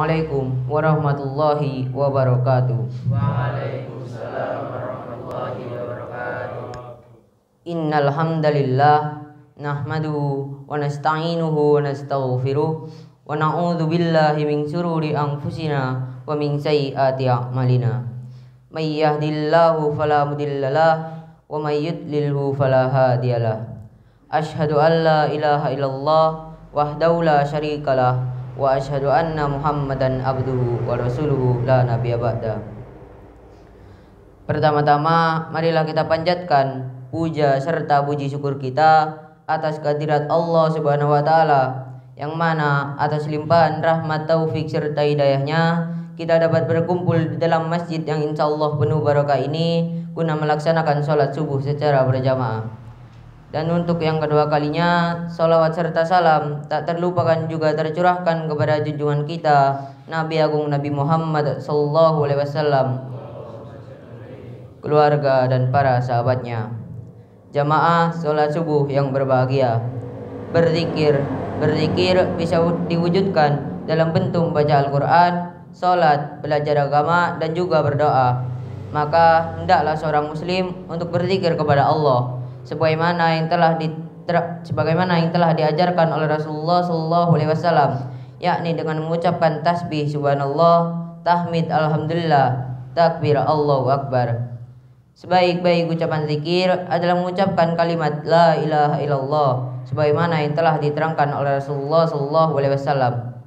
Assalamualaikum warahmatullahi wabarakatuh. Waalaikumsalam warahmatullahi wabarakatuh. Innal hamdalillah nahmaduhu wa nasta'inuhu wa nastaghfiruh wa na'udzu billahi min shururi anfusina wa min sayyiati a'malina. May yahdihillahu fala mudhillalah wa may yudlilhu fala hadiyalah. Asyhadu an la ilaha illallah wahdahu la syarikalah wa asyhadu anna Muhammadan abduhu wa rasuluhu la nabiyya ba'da. Pertama-tama marilah kita panjatkan puja serta puji syukur kita atas kehadirat Allah Subhanahu wa taala, yang mana atas limpahan rahmat, taufik serta hidayahnya kita dapat berkumpul di dalam masjid yang insyaallah penuh barakah ini guna melaksanakan sholat subuh secara berjamaah. Dan untuk yang kedua kalinya, salawat serta salam tak terlupakan juga tercurahkan kepada junjungan kita Nabi Agung Nabi Muhammad sallallahu alaihi wasallam, keluarga dan para sahabatnya. Jamaah sholat subuh yang berbahagia, berzikir bisa diwujudkan dalam bentuk membaca Al-Quran, sholat, belajar agama, dan juga berdoa. Maka hendaklah seorang muslim untuk berzikir kepada Allah sebagaimana yang telah diajarkan oleh Rasulullah sallallahu alaihi wasallam, yakni dengan mengucapkan tasbih subhanallah, tahmid alhamdulillah, takbir Allahu akbar. Sebaik-baik ucapan zikir adalah mengucapkan kalimat la ilaha illallah sebagaimana yang telah diterangkan oleh Rasulullah sallallahu alaihi wasallam.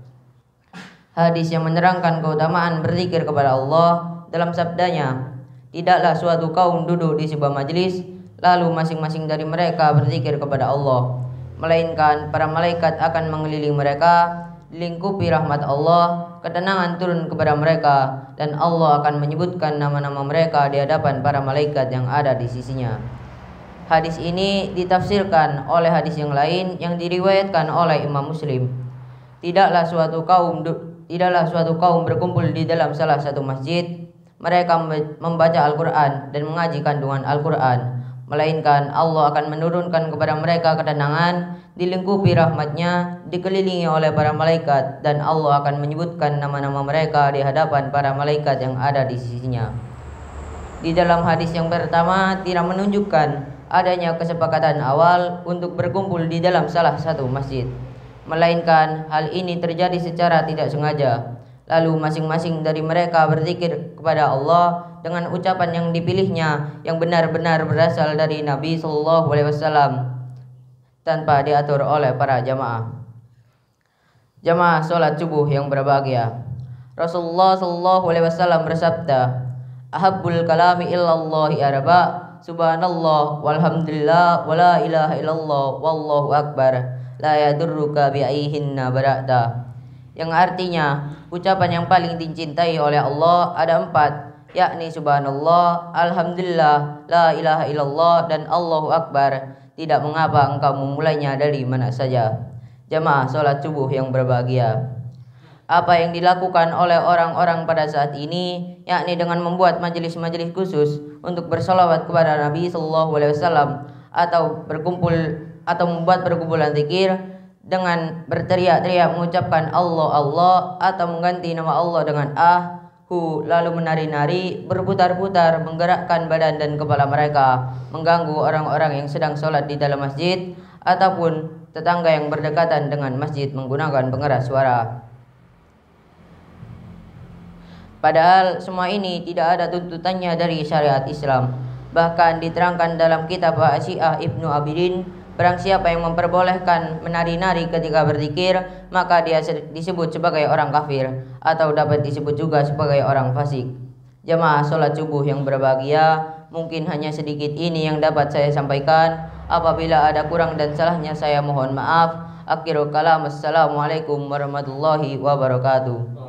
Hadis yang menerangkan keutamaan berzikir kepada Allah dalam sabdanya, tidaklah suatu kaum duduk di sebuah majelis lalu masing-masing dari mereka berzikir kepada Allah, melainkan para malaikat akan mengelilingi mereka, dilingkupi rahmat Allah, ketenangan turun kepada mereka, dan Allah akan menyebutkan nama-nama mereka di hadapan para malaikat yang ada di sisinya. Hadis ini ditafsirkan oleh hadis yang lain yang diriwayatkan oleh Imam Muslim. Tidaklah suatu kaum berkumpul di dalam salah satu masjid, mereka membaca Al-Quran dan mengaji kandungan Al-Quran, melainkan Allah akan menurunkan kepada mereka ketenangan, dilingkupi rahmatnya, dikelilingi oleh para malaikat, dan Allah akan menyebutkan nama-nama mereka di hadapan para malaikat yang ada di sisinya. Di dalam hadis yang pertama tidak menunjukkan adanya kesepakatan awal untuk berkumpul di dalam salah satu masjid, melainkan hal ini terjadi secara tidak sengaja. Lalu masing-masing dari mereka berzikir kepada Allah dengan ucapan yang dipilihnya yang benar-benar berasal dari Nabi sallallahu alaihi wasallam tanpa diatur oleh para jamaah. Jamaah sholat subuh yang berbahagia. Rasulullah sallallahu alaihi wasallam bersabda, "Ahabbul kalami illallahi arba, subhanallah walhamdulillah wala ilaha illallah wallahu akbar, la yadurruka bi'ayhinna bara'ta." Yang artinya ucapan yang paling dicintai oleh Allah ada 4, yakni subhanallah, alhamdulillah, la ilaha illallah, dan Allahu akbar. Tidak mengapa engkau memulainya dari mana saja. Jamaah sholat subuh yang berbahagia. Apa yang dilakukan oleh orang-orang pada saat ini, yakni dengan membuat majelis-majelis khusus untuk bersolawat kepada Nabi sallallahu alaihi wasallam, atau membuat perkumpulan zikir dengan berteriak-teriak mengucapkan Allah Allah, atau mengganti nama Allah dengan lalu menari-nari, berputar-putar, menggerakkan badan dan kepala mereka, mengganggu orang-orang yang sedang sholat di dalam masjid ataupun tetangga yang berdekatan dengan masjid menggunakan pengeras suara. Padahal semua ini tidak ada tuntutannya dari syariat Islam. Bahkan diterangkan dalam kitab Asyiah Ibnu Abidin, barang siapa yang memperbolehkan menari-nari ketika berzikir, maka dia disebut sebagai orang kafir, atau dapat disebut juga sebagai orang fasik. Jamaah sholat subuh yang berbahagia, mungkin hanya sedikit ini yang dapat saya sampaikan. Apabila ada kurang dan salahnya saya mohon maaf. Akhirul kalam, assalamualaikum warahmatullahi wabarakatuh.